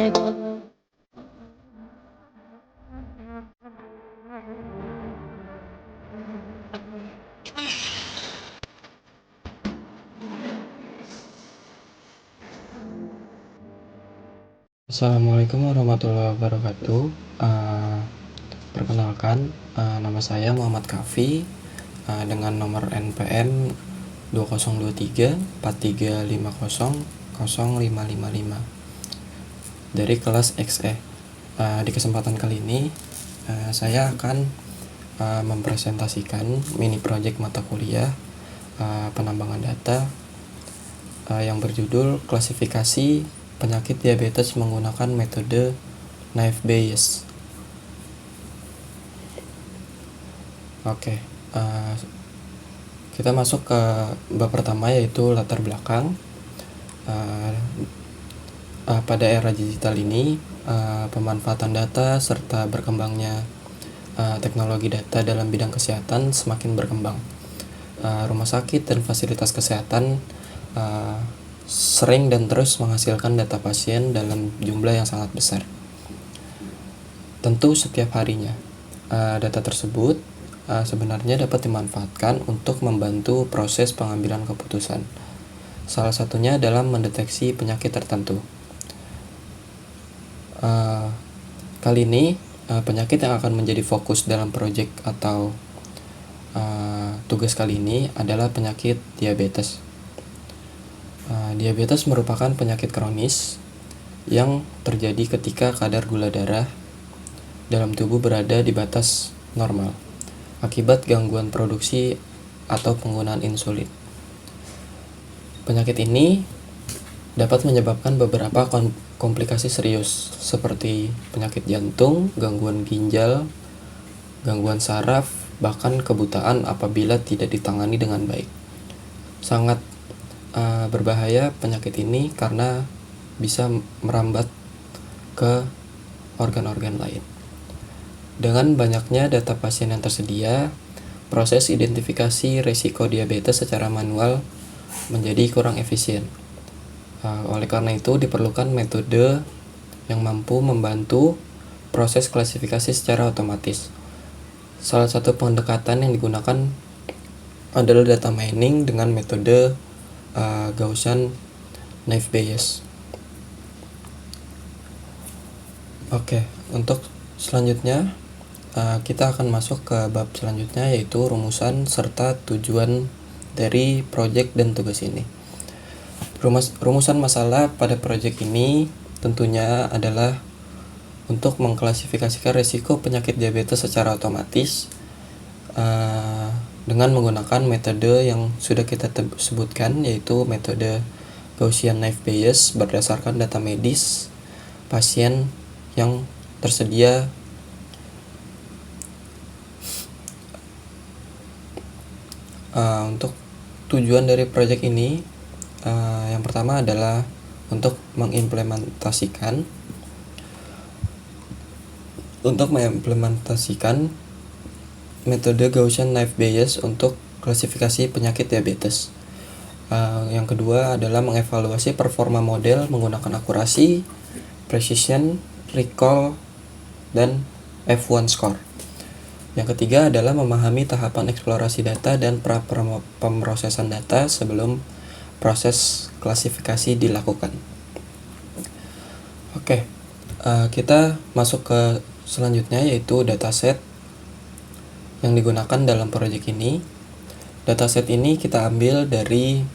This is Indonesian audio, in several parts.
Assalamualaikum warahmatullahi wabarakatuh. Perkenalkan, nama saya Muhammad Kafi, dengan nomor NPM 2023 43500555 dari kelas XE. Di kesempatan kali ini saya akan mempresentasikan mini project mata kuliah penambangan data yang berjudul klasifikasi penyakit diabetes menggunakan metode Naive Bayes. Oke, kita masuk ke bab pertama, yaitu latar belakang. Pada era digital ini, pemanfaatan data serta berkembangnya teknologi data dalam bidang kesehatan semakin berkembang. Rumah sakit dan fasilitas kesehatan sering dan terus menghasilkan data pasien dalam jumlah yang sangat besar. Tentu setiap harinya. Data tersebut sebenarnya dapat dimanfaatkan untuk membantu proses pengambilan keputusan. Salah satunya dalam mendeteksi penyakit tertentu. Kali ini penyakit yang akan menjadi fokus dalam proyek atau tugas kali ini adalah penyakit diabetes. Diabetes merupakan penyakit kronis yang terjadi ketika kadar gula darah dalam tubuh berada di batas normal akibat gangguan produksi atau penggunaan insulin. Penyakit ini dapat menyebabkan beberapa komplikasi serius seperti penyakit jantung, gangguan ginjal, gangguan saraf, bahkan kebutaan apabila tidak ditangani dengan baik. Sangat berbahaya penyakit ini karena bisa merambat ke organ-organ lain. Dengan banyaknya data pasien yang tersedia, proses identifikasi risiko diabetes secara manual menjadi kurang efisien. Oleh karena itu, diperlukan metode yang mampu membantu proses klasifikasi secara otomatis. Salah satu pendekatan yang digunakan adalah data mining dengan metode Gaussian Naive Bayes. Oke, untuk selanjutnya kita akan masuk ke bab selanjutnya, yaitu rumusan serta tujuan dari proyek dan tugas ini. Rumusan masalah pada proyek ini tentunya adalah untuk mengklasifikasikan risiko penyakit diabetes secara otomatis dengan menggunakan metode yang sudah kita sebutkan, yaitu metode Gaussian Naive Bayes berdasarkan data medis pasien yang tersedia. Untuk tujuan dari proyek ini, yang pertama adalah untuk mengimplementasikan metode Gaussian Naive Bayes untuk klasifikasi penyakit diabetes. Yang kedua adalah mengevaluasi performa model menggunakan akurasi, precision, recall, dan F1 score. Yang ketiga adalah memahami tahapan eksplorasi data dan pemrosesan data sebelum proses klasifikasi dilakukan. Oke, kita masuk ke selanjutnya, yaitu dataset yang digunakan dalam proyek ini. Dataset ini kita ambil dari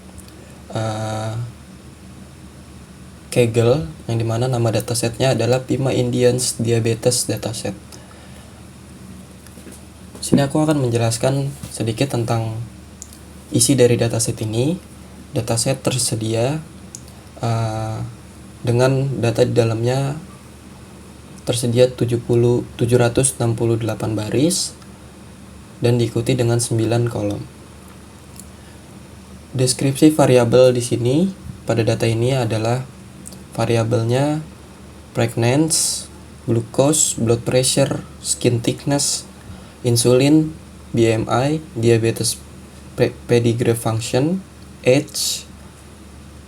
Kaggle, yang dimana nama datasetnya adalah Pima Indians Diabetes Dataset. Sini aku akan menjelaskan sedikit tentang isi dari dataset ini. Dataset tersedia dengan data di dalamnya tersedia 768 baris dan diikuti dengan 9 kolom. Deskripsi variabel di sini pada data ini adalah variabelnya pregnancy, glucose, blood pressure, skin thickness, insulin, BMI, diabetes pedigree function, age,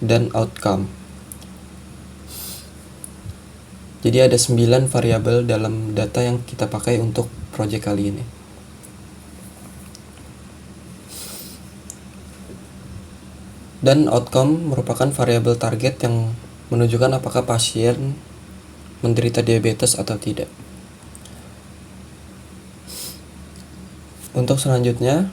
dan outcome. Jadi ada 9 variabel dalam data yang kita pakai untuk project kali ini. Dan outcome merupakan variabel target yang menunjukkan apakah pasien menderita diabetes atau tidak. Untuk selanjutnya,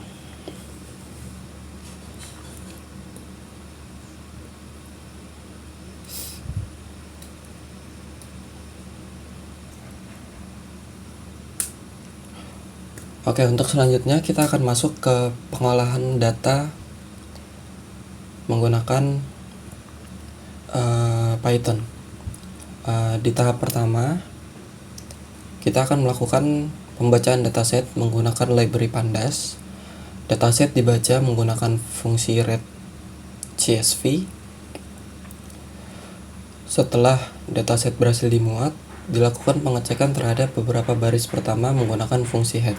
kita akan masuk ke pengolahan data menggunakan Python. Di tahap pertama, kita akan melakukan pembacaan dataset menggunakan library Pandas. Dataset dibaca menggunakan fungsi readCSV. Setelah dataset berhasil dimuat, dilakukan pengecekan terhadap beberapa baris pertama menggunakan fungsi head.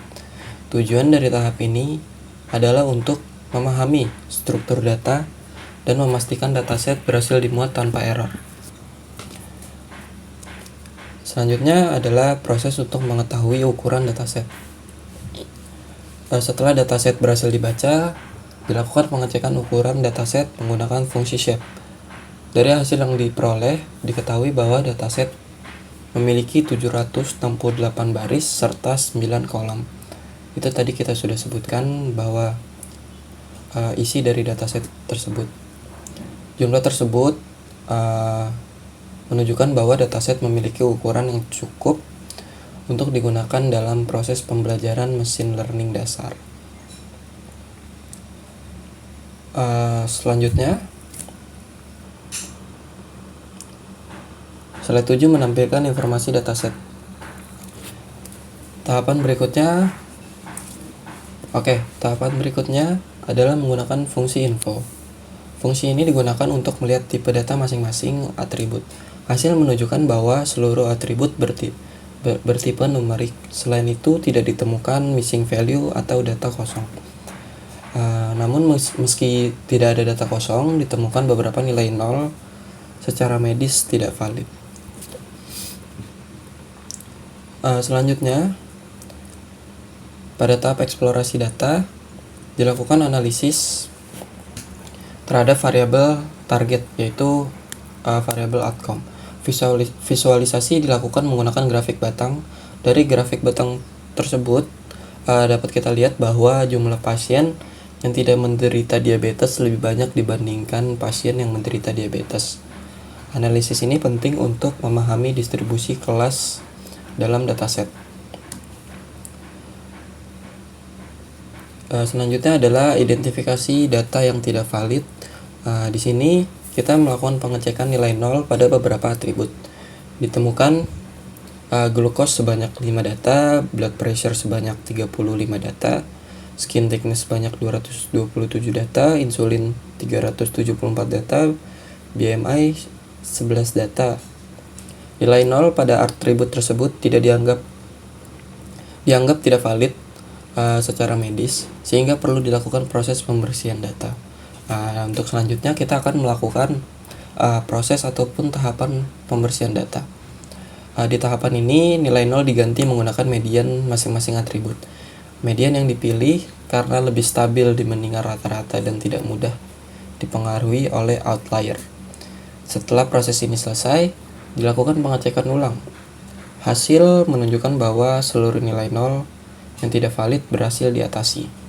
Tujuan dari tahap ini adalah untuk memahami struktur data dan memastikan dataset berhasil dimuat tanpa error. Selanjutnya adalah proses untuk mengetahui ukuran dataset. Setelah dataset berhasil dibaca, dilakukan pengecekan ukuran dataset menggunakan fungsi shape. Dari hasil yang diperoleh, diketahui bahwa dataset memiliki 768 baris serta 9 kolom. Itu tadi kita sudah sebutkan bahwa isi dari dataset tersebut. Jumlah tersebut menunjukkan bahwa dataset memiliki ukuran yang cukup untuk digunakan dalam proses pembelajaran machine learning dasar. Selanjutnya, slide 7 menampilkan informasi dataset. Tahapan berikutnya adalah menggunakan fungsi info. Fungsi ini digunakan untuk melihat tipe data masing-masing atribut. Hasil menunjukkan bahwa seluruh atribut bertipe numerik. Selain itu, tidak ditemukan missing value atau data kosong. Namun meski tidak ada data kosong, ditemukan beberapa nilai nol secara medis tidak valid. Selanjutnya, pada tahap eksplorasi data, dilakukan analisis terhadap variabel target, yaitu variabel outcome. Visualisasi dilakukan menggunakan grafik batang. Dari grafik batang tersebut, dapat kita lihat bahwa jumlah pasien yang tidak menderita diabetes lebih banyak dibandingkan pasien yang menderita diabetes. Analisis ini penting untuk memahami distribusi kelas dalam dataset. Selanjutnya adalah identifikasi data yang tidak valid. Di sini kita melakukan pengecekan nilai nol pada beberapa atribut. Ditemukan glukos sebanyak 5 data, blood pressure sebanyak 35 data, skin thickness sebanyak 227 data, insulin 374 data, BMI 11 data. Nilai nol pada atribut tersebut dianggap tidak valid secara medis, sehingga perlu dilakukan proses pembersihan data. Untuk selanjutnya kita akan melakukan proses ataupun tahapan pembersihan data. Di tahapan ini nilai nol diganti menggunakan median masing-masing atribut. Median yang dipilih karena lebih stabil dibandingkan rata-rata dan tidak mudah dipengaruhi oleh outlier. Setelah proses ini selesai, dilakukan pengecekan ulang. Hasil menunjukkan bahwa seluruh nilai nol yang tidak valid berhasil diatasi.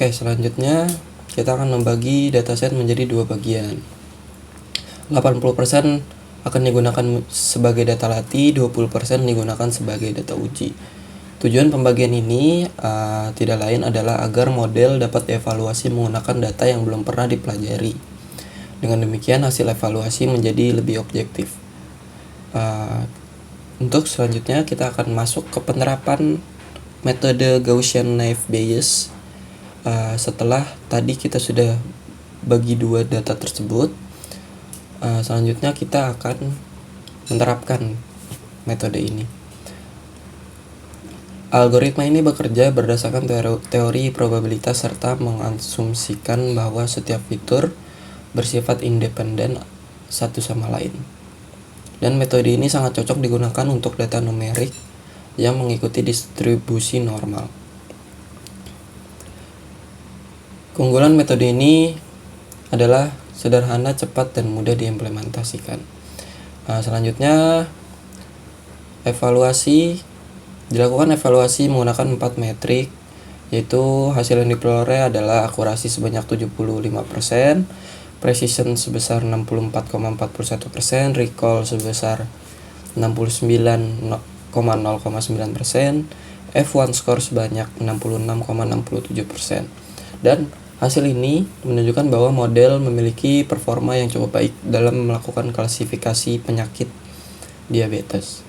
Selanjutnya kita akan membagi dataset menjadi 2 bagian. 80% akan digunakan sebagai data latih, 20% digunakan sebagai data uji. Tujuan pembagian ini tidak lain adalah agar model dapat dievaluasi menggunakan data yang belum pernah dipelajari. Dengan demikian hasil evaluasi menjadi lebih objektif. Untuk selanjutnya kita akan masuk ke penerapan metode Gaussian Naive Bayes. Setelah tadi kita sudah bagi 2 data tersebut, selanjutnya kita akan menerapkan metode ini. Algoritma ini bekerja berdasarkan teori probabilitas serta mengasumsikan bahwa setiap fitur bersifat independen satu sama lain. Dan metode ini sangat cocok digunakan untuk data numerik yang mengikuti distribusi normal. Keunggulan metode ini adalah sederhana, cepat, dan mudah diimplementasikan. Selanjutnya, dilakukan evaluasi menggunakan 4 metrik, yaitu hasil yang diperoleh adalah akurasi sebanyak 75%, precision sebesar 64,41%, recall sebesar 69,09%, F1 score sebanyak 66,67%. Dan hasil ini menunjukkan bahwa model memiliki performa yang cukup baik dalam melakukan klasifikasi penyakit diabetes.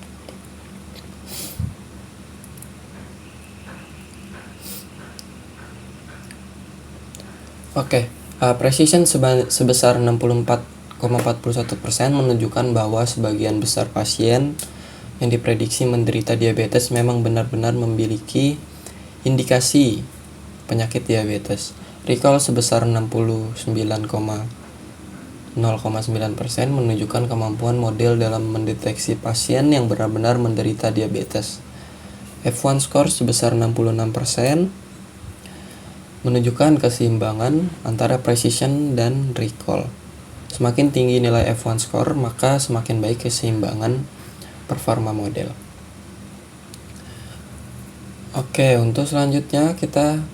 Precision sebesar 64,41% menunjukkan bahwa sebagian besar pasien yang diprediksi menderita diabetes memang benar-benar memiliki indikasi penyakit diabetes. Recall sebesar 69,09% menunjukkan kemampuan model dalam mendeteksi pasien yang benar-benar menderita diabetes. F1 score sebesar 66% menunjukkan keseimbangan antara precision dan recall. Semakin tinggi nilai F1 score, maka semakin baik keseimbangan performa model. Untuk selanjutnya kita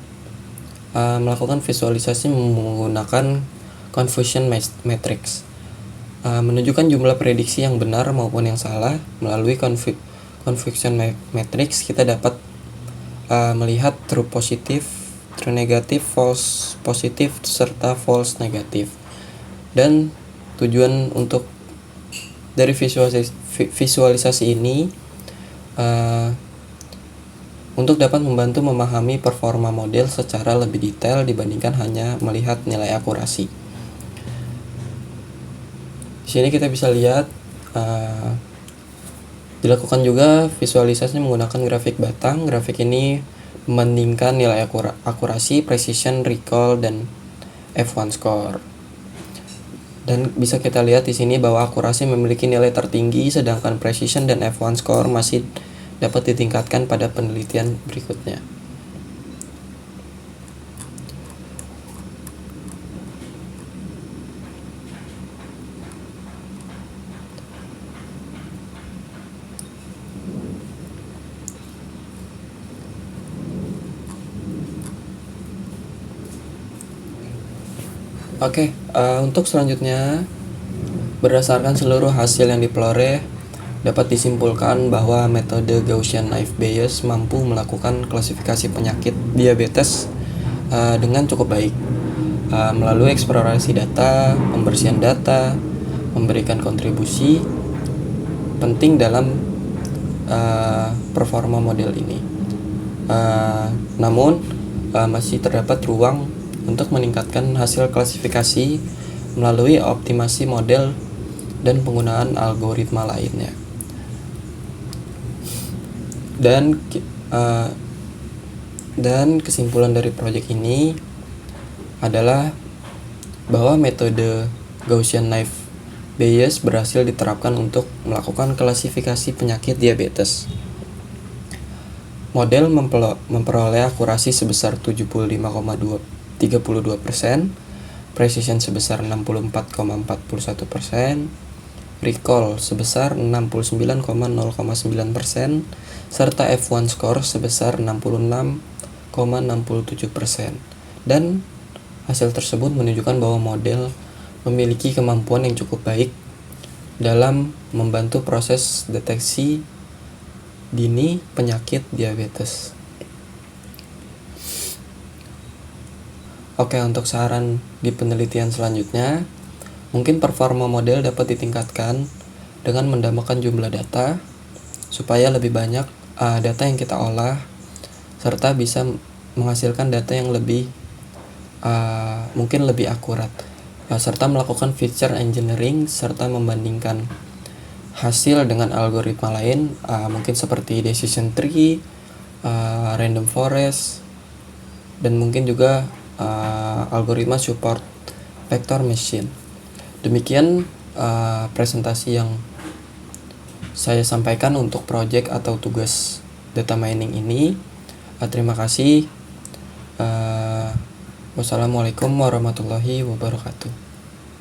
melakukan visualisasi menggunakan confusion matrix. Menunjukkan jumlah prediksi yang benar maupun yang salah. Melalui confusion matrix kita dapat melihat true positif, true negatif, false positif, serta false negatif. Dan tujuan dari visualisasi ini untuk dapat membantu memahami performa model secara lebih detail dibandingkan hanya melihat nilai akurasi. Di sini kita bisa lihat dilakukan juga visualisasi menggunakan grafik batang. Grafik ini membandingkan nilai akurasi, precision, recall, dan F1 score. Dan bisa kita lihat di sini bahwa akurasi memiliki nilai tertinggi, sedangkan precision dan F1 score masih dapat ditingkatkan pada penelitian berikutnya. Untuk selanjutnya, berdasarkan seluruh hasil yang diperoleh, dapat disimpulkan bahwa metode Gaussian Knife Bayes mampu melakukan klasifikasi penyakit diabetes dengan cukup baik melalui eksplorasi data, pembersihan data, memberikan kontribusi penting dalam performa model ini. Namun masih terdapat ruang untuk meningkatkan hasil klasifikasi melalui optimasi model dan penggunaan algoritma lainnya. Dan kesimpulan dari proyek ini adalah bahwa metode Gaussian Knife Bayes berhasil diterapkan untuk melakukan klasifikasi penyakit diabetes. Model memperoleh akurasi sebesar 75,32%, precision sebesar 64,41%, recall sebesar 69,09%, serta F1 score sebesar 66,67%. Dan hasil tersebut menunjukkan bahwa model memiliki kemampuan yang cukup baik dalam membantu proses deteksi dini penyakit diabetes. Untuk saran di penelitian selanjutnya, mungkin performa model dapat ditingkatkan dengan menambahkan jumlah data supaya lebih banyak data yang kita olah serta bisa menghasilkan data yang mungkin lebih akurat, serta melakukan feature engineering serta membandingkan hasil dengan algoritma lain, mungkin seperti decision tree, random forest, dan mungkin juga algoritma support vector machine. Demikian presentasi yang saya sampaikan untuk project atau tugas data mining ini. Terima kasih. Wassalamualaikum warahmatullahi wabarakatuh.